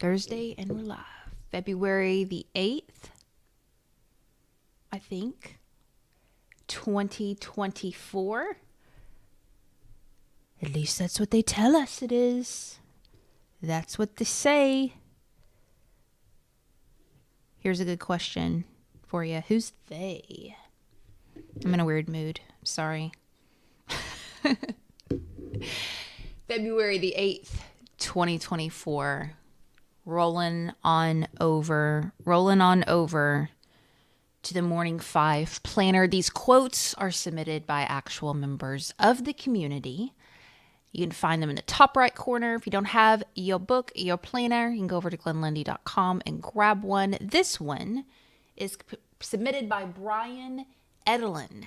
Thursday, and we're live. February the 8th, I think, 2024. At least that's what they tell us it is. That's what they say. Here's a good question for you. Who's they? I'm in a weird mood. Sorry. February the 8th, 2024. Rolling on over to the Morning 5 planner. These quotes are submitted by actual members of the community. You can find them in the top right corner. If you don't have your book, your planner, you can go over to glenlundy.com and grab one. This one is submitted by Brian Edelin.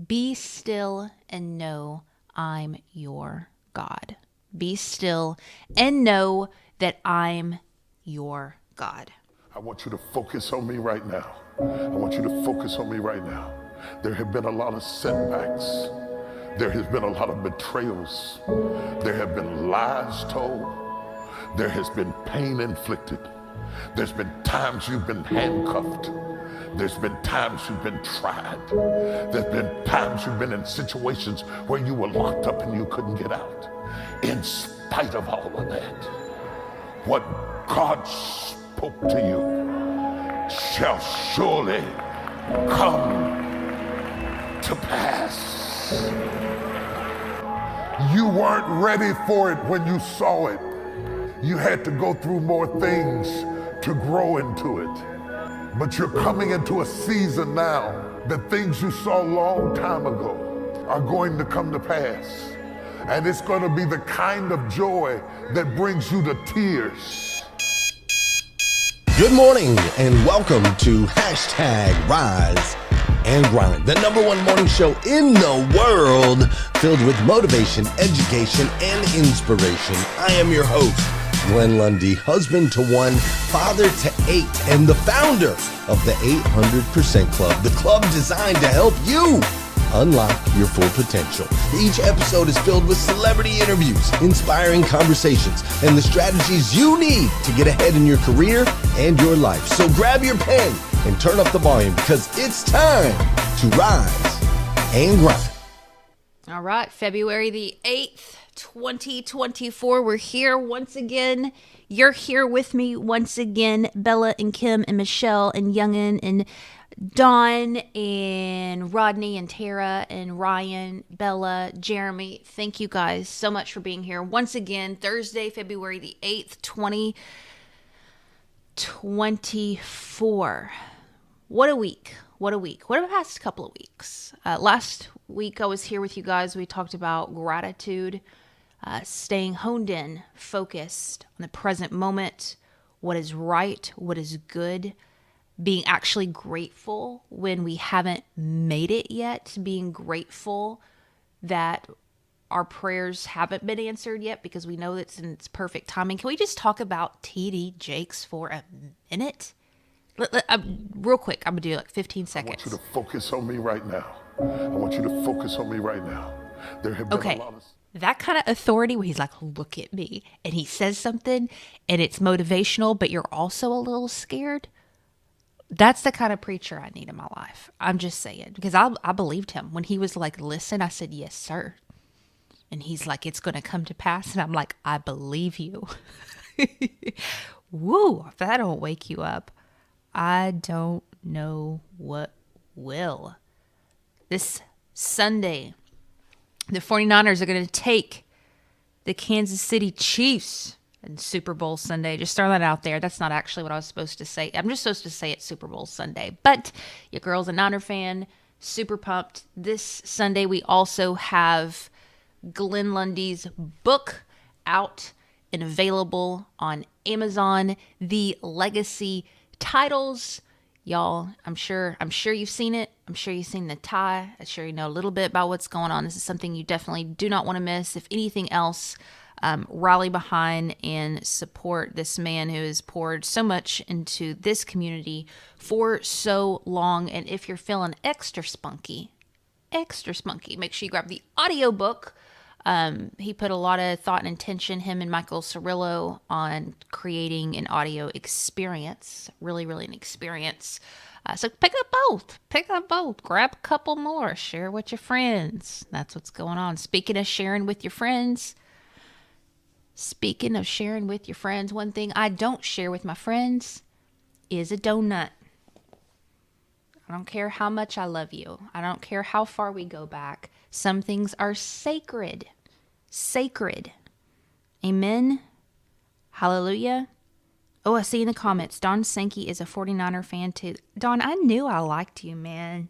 Be still and know I'm your God. Be still and know that I'm your God. I want you to focus on me right now. I want you to focus on me right now. There have been a lot of setbacks. There has been a lot of betrayals. There have been lies told. There has been pain inflicted. There's been times you've been handcuffed. There's been times you've been tried. There's been times you've been in situations where you were locked up and you couldn't get out. In spite of all of that, what God spoke to you shall surely come to pass. You weren't ready for it when you saw it. You had to go through more things to grow into it. But you're coming into a season now that things you saw a long time ago are going to come to pass. And it's going to be the kind of joy that brings you to tears. Good morning and welcome to #Rise and Grind, the #1 morning show in the world filled with motivation, education, and inspiration. I am your host, Glenn Lundy, husband to 1, father to 8, and the founder of the 800% Club, the club designed to help you unlock your full potential. Each episode is filled with celebrity interviews, inspiring conversations, and the strategies you need to get ahead in your career and your life. So grab your pen and turn up the volume because it's time to rise and grind. All right, February the 8th, 2024. We're here once again. You're here with me once again. Bella and Kim and Michelle and Youngin and Dawn and Rodney and Tara and Ryan, Bella, Jeremy. Thank you guys so much for being here once again. Thursday, February the 8th, 2024. What a week. What a week. What a past couple of weeks. Last week I was here with you guys. We talked about gratitude, staying honed in, focused on the present moment, what is right, what is good, being actually grateful when we haven't made it yet, being grateful that our prayers haven't been answered yet because we know it's in its perfect timing. Can we just talk about TD Jakes for a minute? Real quick, I'm going to do like 15 seconds. I want you to focus on me right now. I want you to focus on me right now. There have been a lot of... That kind of authority where he's like, look at me, and he says something and it's motivational, but you're also a little scared. That's the kind of preacher I need in my life. I'm just saying, because I believed him when he was like, listen, I said, yes, sir. And he's like, it's going to come to pass. And I'm like, I believe you. Woo. If that don't wake you up, I don't know what will. This Sunday, the 49ers are going to take the Kansas City Chiefs and Super Bowl Sunday. Just throw that out there. That's not actually what I was supposed to say. I'm just supposed to say it's Super Bowl Sunday. But your girl's a Niner fan. Super pumped. This Sunday we also have Glenn Lundy's book out and available on Amazon. The Legacy Titles. Y'all, I'm sure you've seen it. I'm sure you've seen the tie. I'm sure you know a little bit about what's going on. This is something you definitely do not want to miss. If anything else, rally behind and support this man who has poured so much into this community for so long. And if you're feeling extra spunky, make sure you grab the audiobook He put a lot of thought and intention, him and Michael Cirillo, on creating an audio experience. Really, really an experience. So pick up both. Pick up both. Grab a couple more. Share with your friends. That's what's going on. Speaking of sharing with your friends, one thing I don't share with my friends is a donut. I don't care how much I love you. I don't care how far we go back. Some things are sacred. Sacred. Amen. Hallelujah. Oh, I see in the comments, Don Sankey is a 49er fan too. Don, I knew I liked you, man.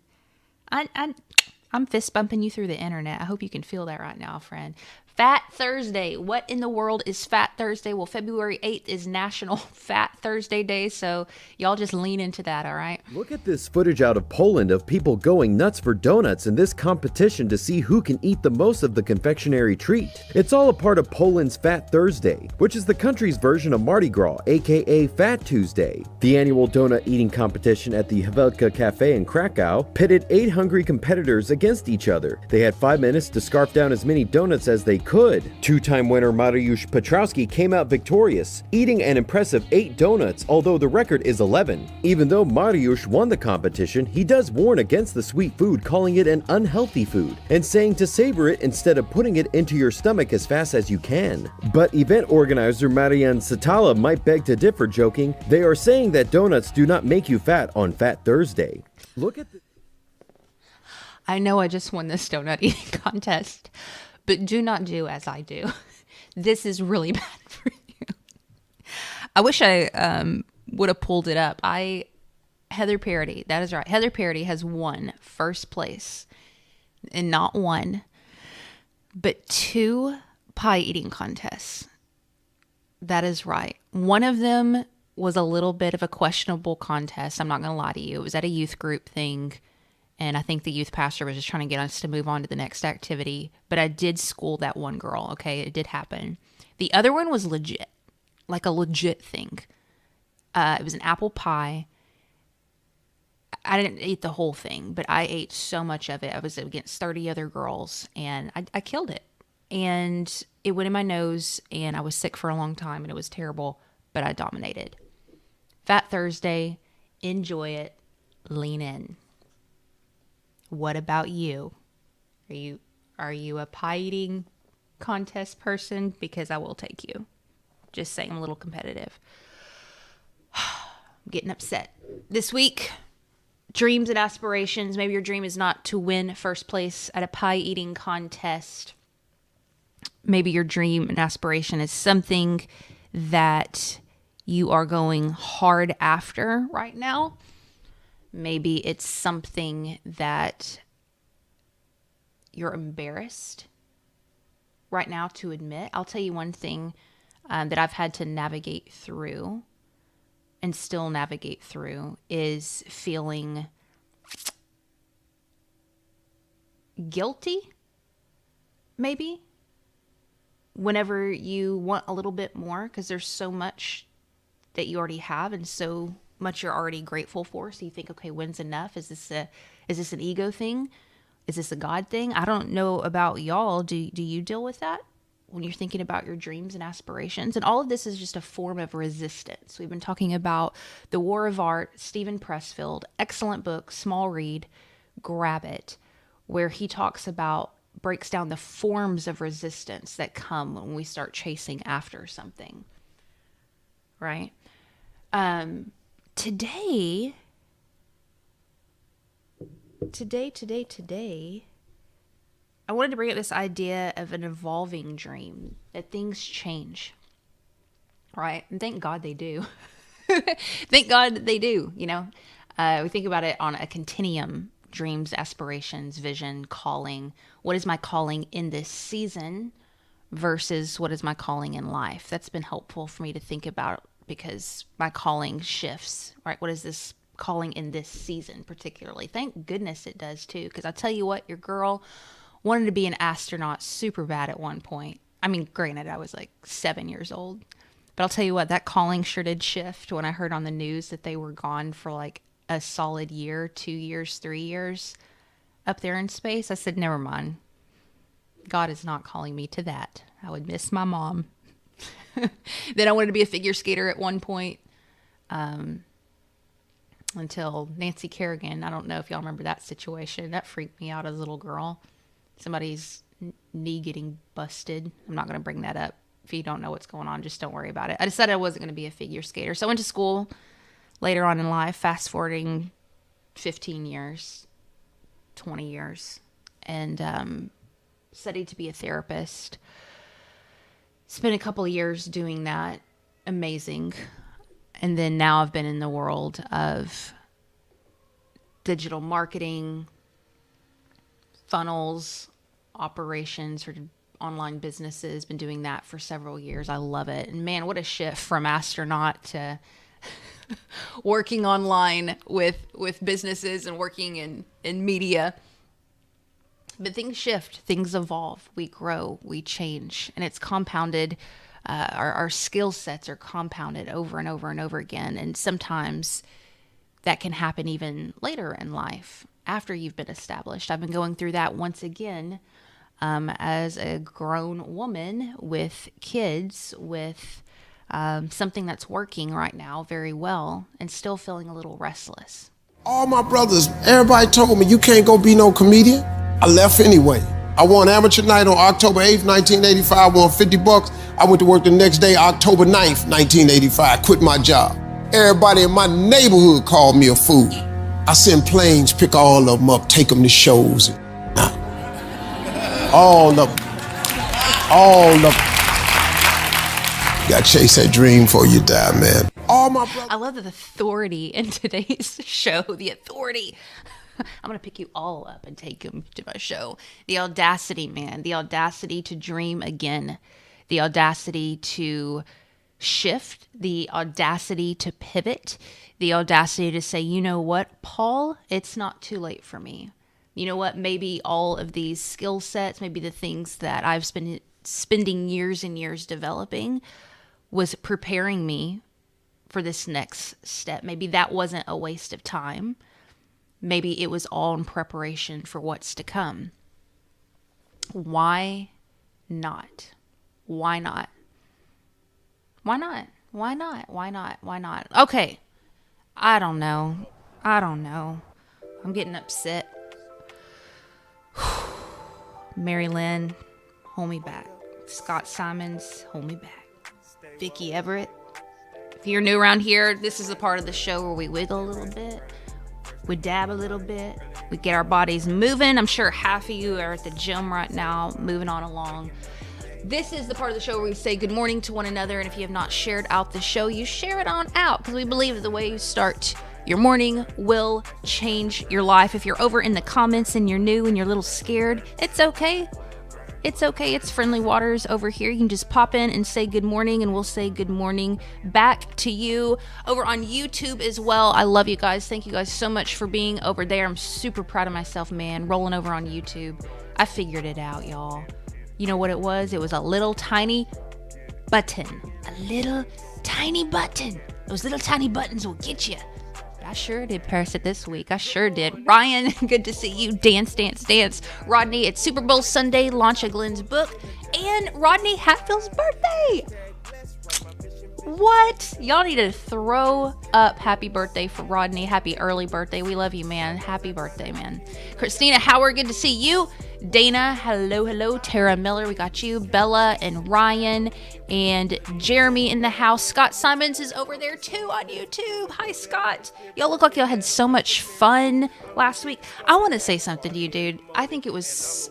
I'm fist bumping you through the internet. I hope you can feel that right now, friend. Fat Thursday. What in the world is Fat Thursday? Well, February 8th is National Fat Thursday Day, so y'all just lean into that, all right? Look at this footage out of Poland of people going nuts for donuts in this competition to see who can eat the most of the confectionery treat. It's all a part of Poland's Fat Thursday, which is the country's version of Mardi Gras, aka Fat Tuesday. The annual donut eating competition at the Havelka Cafe in Krakow pitted 8 hungry competitors against each other. They had 5 minutes to scarf down as many donuts as they could. Two-time winner Mariusz Piotrowski came out victorious, eating an impressive 8 donuts, although the record is 11. Even though Mariusz won the competition, he does warn against the sweet food, calling it an unhealthy food, and saying to savor it instead of putting it into your stomach as fast as you can. But event organizer Marian Satala might beg to differ, joking, "They are saying that donuts do not make you fat on Fat Thursday." Look at the... I know I just won this donut eating contest, but do not do as I do. This is really bad for you. I wish I would have pulled it up. Heather Parady, that is right. Heather Parady has won first place in not one, but 2 pie eating contests. That is right. One of them was a little bit of a questionable contest. I'm not going to lie to you. It was at a youth group thing. And I think the youth pastor was just trying to get us to move on to the next activity. But I did school that one girl, okay? It did happen. The other one was legit, like a legit thing. It was an apple pie. I didn't eat the whole thing, but I ate so much of it. I was against 30 other girls, and I killed it. And it went in my nose, and I was sick for a long time, and it was terrible, but I dominated. Fat Thursday, enjoy it, lean in. What about you? Are you a pie eating contest person? Because I will take you. Just saying, I'm a little competitive. I'm getting upset. This week, dreams and aspirations. Maybe your dream is not to win first place at a pie eating contest. Maybe your dream and aspiration is something that you are going hard after right now. Maybe it's something that you're embarrassed right now to admit. I'll tell you one thing that I've had to navigate through and still navigate through is feeling guilty, maybe, whenever you want a little bit more, because there's so much that you already have and so much you're already grateful for. So you think, okay, when's enough? Is this an ego thing? Is this a God thing? I don't know about y'all. Do you deal with that when you're thinking about your dreams and aspirations? And all of this is just a form of resistance. We've been talking about The War of Art, Stephen Pressfield, excellent book, small read, grab it, where he breaks down the forms of resistance that come when we start chasing after something, right? Today, I wanted to bring up this idea of an evolving dream, that things change, right? And thank God they do. Thank God that they do, you know? We think about it on a continuum: dreams, aspirations, vision, calling. What is my calling in this season versus what is my calling in life? That's been helpful for me to think about, because my calling shifts, right? What is this calling in this season particularly? Thank goodness it does too, because I tell you what, your girl wanted to be an astronaut super bad at one point. I mean, granted, I was like 7 years old, but I'll tell you what, that calling sure did shift when I heard on the news that they were gone for like a solid year, 2 years, 3 years up there in space. I said, never mind. God is not calling me to that. I would miss my mom. Then I wanted to be a figure skater at one point, until Nancy Kerrigan. I don't know if y'all remember that situation. That freaked me out as a little girl. Somebody's knee getting busted. I'm not going to bring that up. If you don't know what's going on, just don't worry about it. I decided I wasn't going to be a figure skater. So I went to school later on in life, fast forwarding 15 years, 20 years, and studied to be a therapist. Spent a couple of years doing that. Amazing. And then now I've been in the world of digital marketing, funnels, operations for online businesses. Been doing that for several years. I love it. And man, what a shift from astronaut to working online with businesses and working in media. But things shift, things evolve, we grow, we change, and it's compounded. Our skill sets are compounded over and over and over again. And sometimes that can happen even later in life after you've been established. I've been going through that once again as a grown woman with kids, with something that's working right now very well, and still feeling a little restless. All my brothers, everybody told me, you can't go be no comedian. I left anyway. I won amateur night on October 8th, 1985, won $50. I went to work the next day, October 9th, 1985, quit my job. Everybody in my neighborhood called me a fool. I send planes, pick all of them up, take them to shows. All of them. You gotta chase that dream before you die, man. All my brothers. I love the authority in today's show, the authority. I'm going to pick you all up and take them to my show. The audacity, man. The audacity to dream again. The audacity to shift. The audacity to pivot. The audacity to say, you know what, Paul, it's not too late for me. You know what, maybe all of these skill sets, maybe the things that I've been spending years and years developing was preparing me for this next step. Maybe that wasn't a waste of time. Maybe it was all in preparation for what's to come. Why not? Why not? Why not? Why not? Why not? Why not? Okay. I don't know. I'm getting upset. Mary Lynn, hold me back. Scott Simons, hold me back. Vicki Everett. If you're new around here, this is the part of the show where we wiggle a little bit. We dab a little bit. We get our bodies moving. I'm sure half of you are at the gym right now, moving on along. This is the part of the show where we say good morning to one another. And if you have not shared out the show, you share it on out, because we believe the way you start your morning will change your life. If you're over in the comments and you're new and you're a little scared, it's okay. It's okay. It's friendly waters over here. You can just pop in and say good morning, and we'll say good morning back to you. Over on YouTube as well. I love you guys. Thank you guys so much for being over there. I'm super proud of myself, man. Rolling over on YouTube. I figured it out, y'all. You know what it was? It was a little tiny button. A little tiny button. Those little tiny buttons will get you. I sure did press it this week. I sure did. Ryan, good to see you. Dance, dance, dance. Rodney, it's Super Bowl Sunday. Launch of Glenn's book. And Rodney Hatfield's birthday. What? Y'all need to throw up happy birthday for Rodney. Happy early birthday. We love you, man. Happy birthday, man. Christina Howard, good to see you. Dana, hello, hello. Tara Miller, we got you. Bella and Ryan and Jeremy in the house. Scott Simons is over there too on YouTube. Hi, Scott. Y'all look like y'all had so much fun last week. I want to say something to you, dude. I think it was,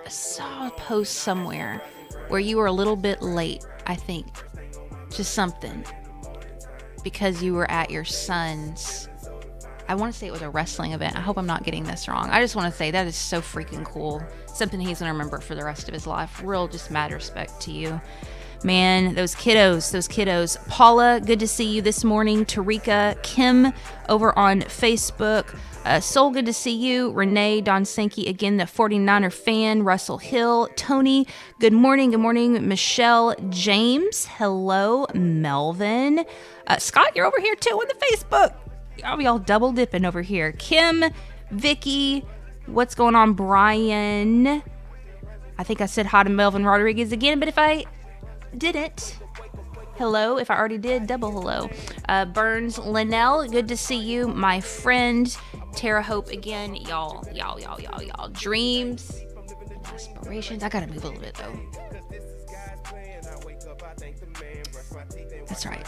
I saw a post somewhere where you were a little bit late, I think. Just something. Because you were at your son's, I want to say it was a wrestling event. I hope I'm not getting this wrong. I just want to say that is so freaking cool. Something he's going to remember for the rest of his life. Real just mad respect to you. Man, those kiddos. Paula, good to see you this morning. Tarika, Kim over on Facebook. Soul, good to see you. Renee, Don Sankey, again, the 49er fan. Russell Hill, Tony, good morning. Good morning. Michelle, James, hello. Melvin. Scott, you're over here too on the Facebook. I'll be all double dipping over here. Kim, Vicky, what's going on? Brian, I think I said hi to Melvin Rodriguez again, but if I didn't, hello. If I already did, double hello. Burns Linnell, good to see you. My friend Tara Hope again. Y'all. Dreams and aspirations. I gotta move a little bit though. That's right.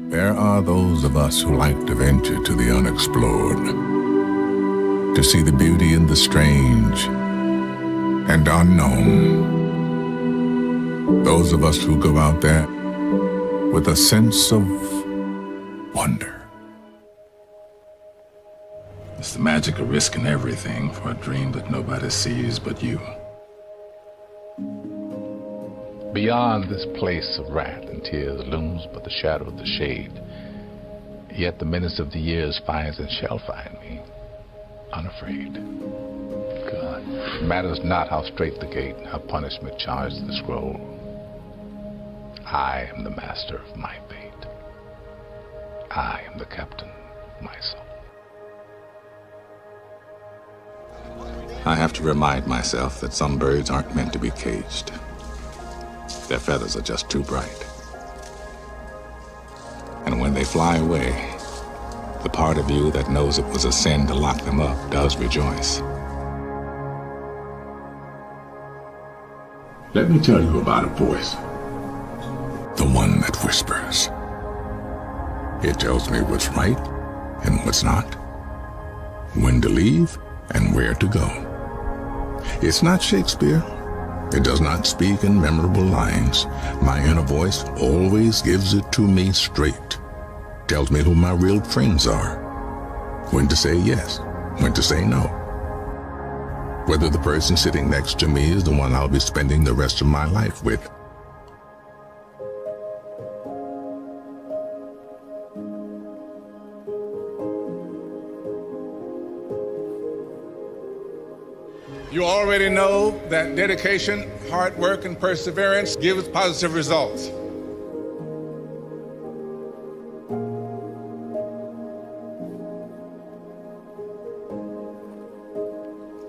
There are those of us who like to venture to the unexplored, to see the beauty in the strange and unknown. Those of us who go out there with a sense of wonder. It's the magic of risking everything for a dream that nobody sees but you. Beyond this place of wrath and tears looms but the shadow of the shade. Yet the menace of the years finds and shall find me, unafraid. God, it matters not how straight the gate, how punishment charged the scroll. I am the master of my fate. I am the captain of my soul. I have to remind myself that some birds aren't meant to be caged. Their feathers are just too bright. And when they fly away, the part of you that knows it was a sin to lock them up does rejoice. Let me tell you about a voice. The one that whispers. It tells me what's right and what's not, when to leave and where to go. It's not Shakespeare. It does not speak in memorable lines. My inner voice always gives it to me straight. Tells me who my real friends are. When to say yes, when to say no. Whether the person sitting next to me is the one I'll be spending the rest of my life with. You already know that dedication, hard work, and perseverance gives positive results.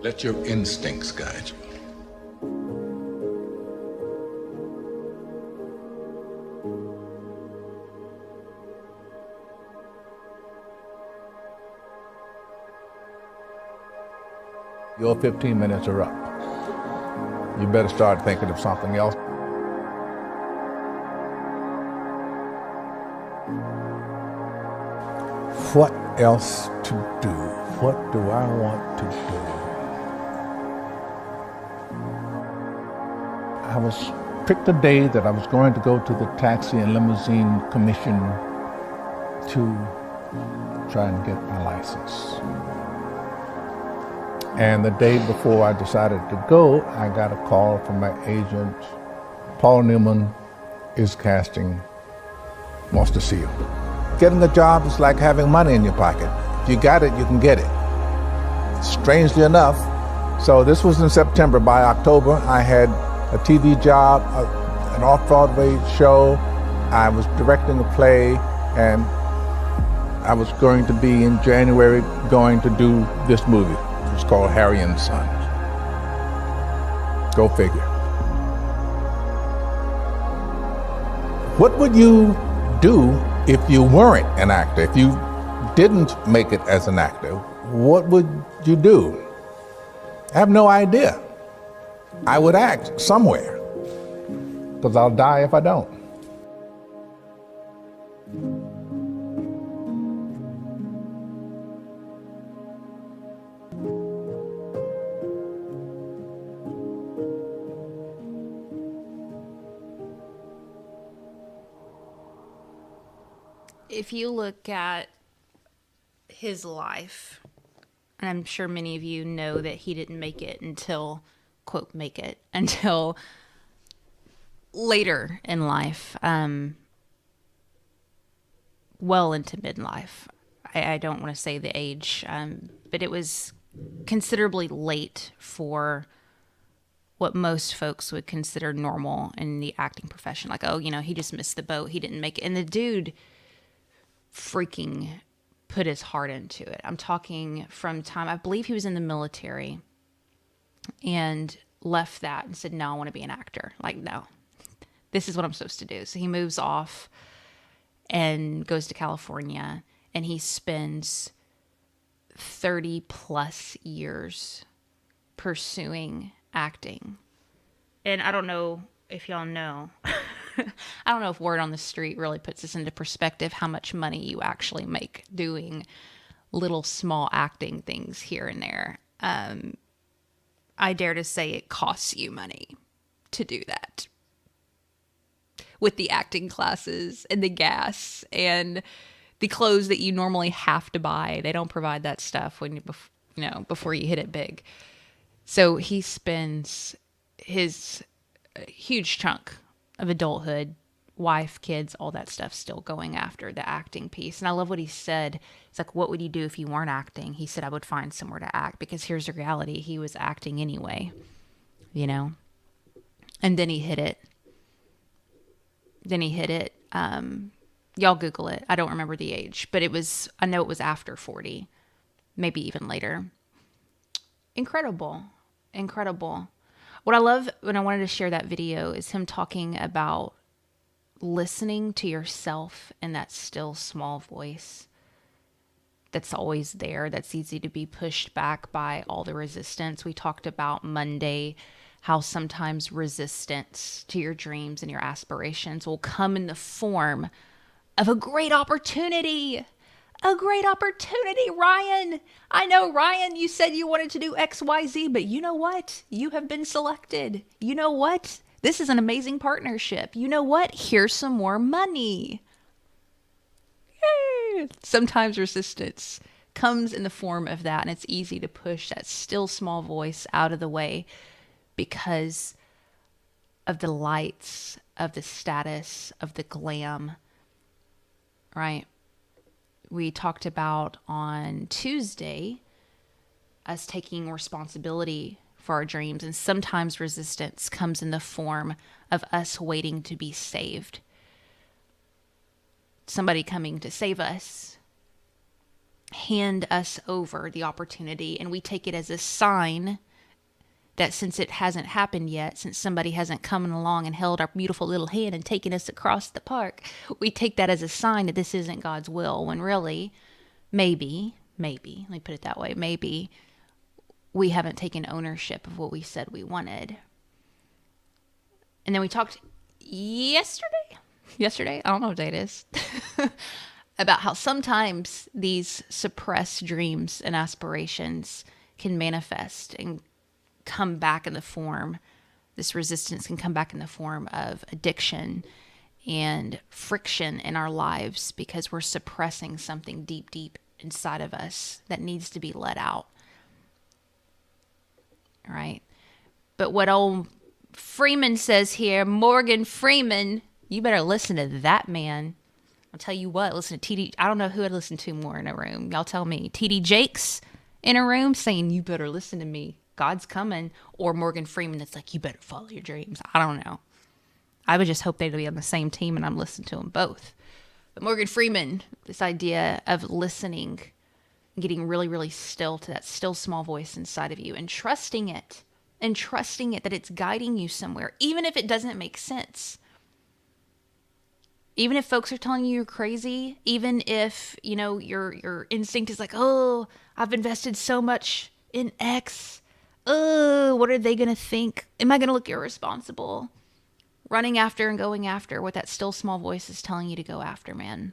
Let your instincts guide you. Your 15 minutes are up. You better start thinking of something else. What else to do? What do I want to do? I was picked a day that I was going to go to the Taxi and Limousine Commission to try and get my license. And the day before I decided to go, I got a call from my agent. Paul Newman is casting, wants to see you. Getting a job is like having money in your pocket. If you got it, you can get it. Strangely enough, so this was in September. By October, I had a TV job, an off-Broadway show. I was directing a play, and I was going to be in January going to do this movie. It was called Harry and Sons. Go figure. What would you do if you weren't an actor? If you didn't make it as an actor, what would you do? I have no idea. I would act somewhere, because I'll die if I don't. If you look at his life, and I'm sure many of you know that he didn't make it until, quote, make it, until later in life, well into midlife. I don't want to say the age, but it was considerably late for what most folks would consider normal in the acting profession. Like, oh, he just missed the boat. He didn't make it. And the dude freaking put his heart into it. I'm talking from time, I believe he was in the military and left that and said, no, I want to be an actor. Like, no, this is what I'm supposed to do. So he moves off and goes to California, and he spends 30 plus years pursuing acting. And I don't know if y'all know, I don't know if word on the street really puts this into perspective, how much money you actually make doing little small acting things here and there. I dare to say it costs you money to do that. With the acting classes and the gas and the clothes that you normally have to buy. They don't provide that stuff when before you hit it big. So he spends his huge chunk of adulthood, wife, kids, all that stuff, still going after the acting piece. And I love what he said. It's like, what would you do if you weren't acting? He said, I would find somewhere to act, because here's the reality. He was acting anyway, And then he hit it. Y'all Google it. I don't remember the age, but I know it was after 40, maybe even later. Incredible. What I love when I wanted to share that video is him talking about listening to yourself in that still small voice that's always there, that's easy to be pushed back by all the resistance. We talked about Monday, how sometimes resistance to your dreams and your aspirations will come in the form of a great opportunity. A great opportunity, Ryan. I know, Ryan, you said you wanted to do XYZ, but you know what? You have been selected. You know what? This is an amazing partnership. You know what? Here's some more money. Yay! Sometimes resistance comes in the form of that, and it's easy to push that still small voice out of the way because of the lights, of the status, of the glam, right? We talked about on Tuesday us taking responsibility for our dreams, and sometimes resistance comes in the form of us waiting to be saved. Somebody coming to save us, hand us over the opportunity, and we take it as a sign that since it hasn't happened yet, since somebody hasn't come along and held our beautiful little hand and taken us across the park, we take that as a sign that this isn't God's will, when really, maybe, let me put it that way, maybe we haven't taken ownership of what we said we wanted. And then we talked yesterday, I don't know what day it is, about how sometimes these suppressed dreams and aspirations can manifest and come back in the form, this resistance can come back in the form of addiction and friction in our lives because we're suppressing something deep, deep inside of us that needs to be let out. All right. But what old Freeman says here, Morgan Freeman, you better listen to that man. I'll tell you what, listen to TD. I don't know who I'd listen to more in a room. Y'all tell me. TD Jakes in a room saying, you better listen to me. God's coming. Or Morgan Freeman that's like, you better follow your dreams. I don't know. I would just hope they'd be on the same team and I'm listening to them both. But Morgan Freeman, this idea of listening, getting really, really still to that still small voice inside of you and trusting it that it's guiding you somewhere, even if it doesn't make sense. Even if folks are telling you you're crazy, even if, your instinct is like, oh, I've invested so much in X. Oh, what are they going to think? Am I going to look irresponsible? Running after and going after what that still small voice is telling you to go after, man.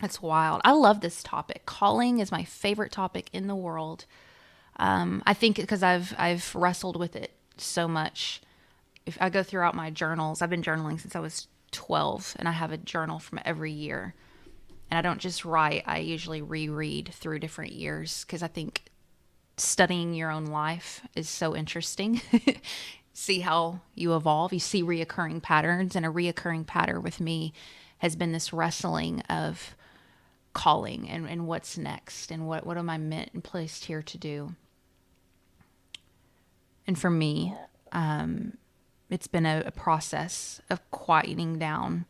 That's wild. I love this topic. Calling is my favorite topic in the world. I think because I've wrestled with it so much. If I go throughout my journals, I've been journaling since I was 12, and I have a journal from every year. And I don't just write, I usually reread through different years because I think studying your own life is so interesting. See how you evolve. You see reoccurring patterns, and a reoccurring pattern with me has been this wrestling of calling and what's next and what am I meant and placed here to do. And for me, it's been a process of quieting down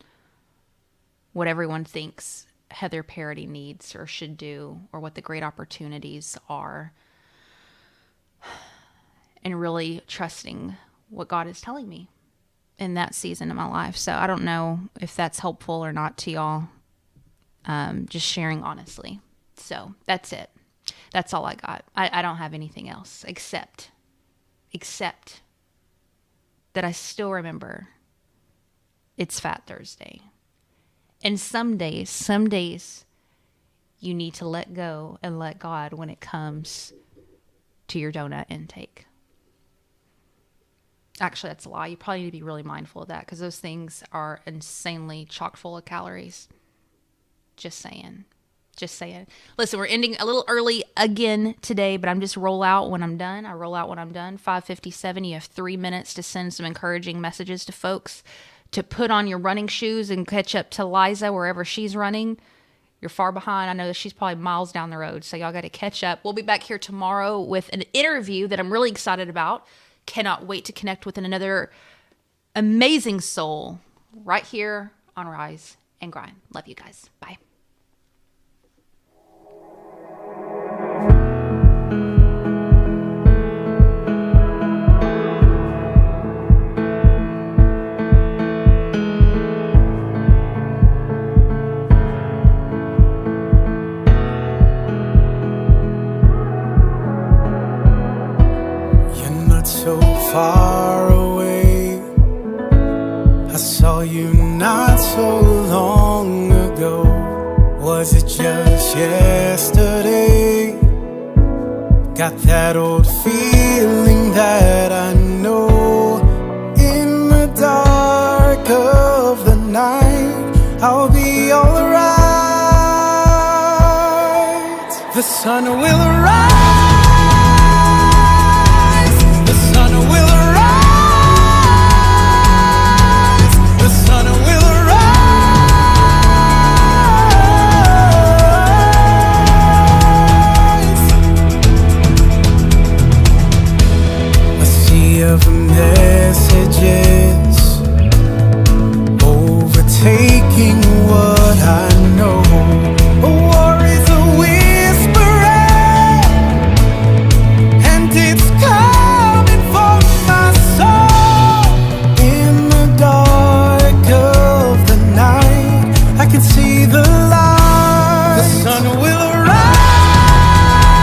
what everyone thinks Heather Parady needs or should do, or what the great opportunities are, and really trusting what God is telling me in that season of my life. So I don't know if that's helpful or not to y'all. Just sharing honestly. So that's it. That's all I got. I don't have anything else except that I still remember it's Fat Thursday. And some days you need to let go and let God when it comes to your donut intake. Actually, that's a lie. You probably need to be really mindful of that, because those things are insanely chock full of calories. Just saying. Listen, we're ending a little early again today, but I'm just roll out when I'm done. I roll out when I'm done. 5:57. You have 3 minutes to send some encouraging messages to folks, to put on your running shoes and catch up to Liza wherever she's running. You're far behind. I know that she's probably miles down the road, so y'all got to catch up. We'll be back here tomorrow with an interview that I'm really excited about. Cannot wait to connect with another amazing soul right here on Rise and Grind. Love you guys. Bye. So far away, I saw you not so long ago. Was it just yesterday? Got that old feeling that I know. In the dark of the night, I'll be alright. The sun will arise. Of messages overtaking what I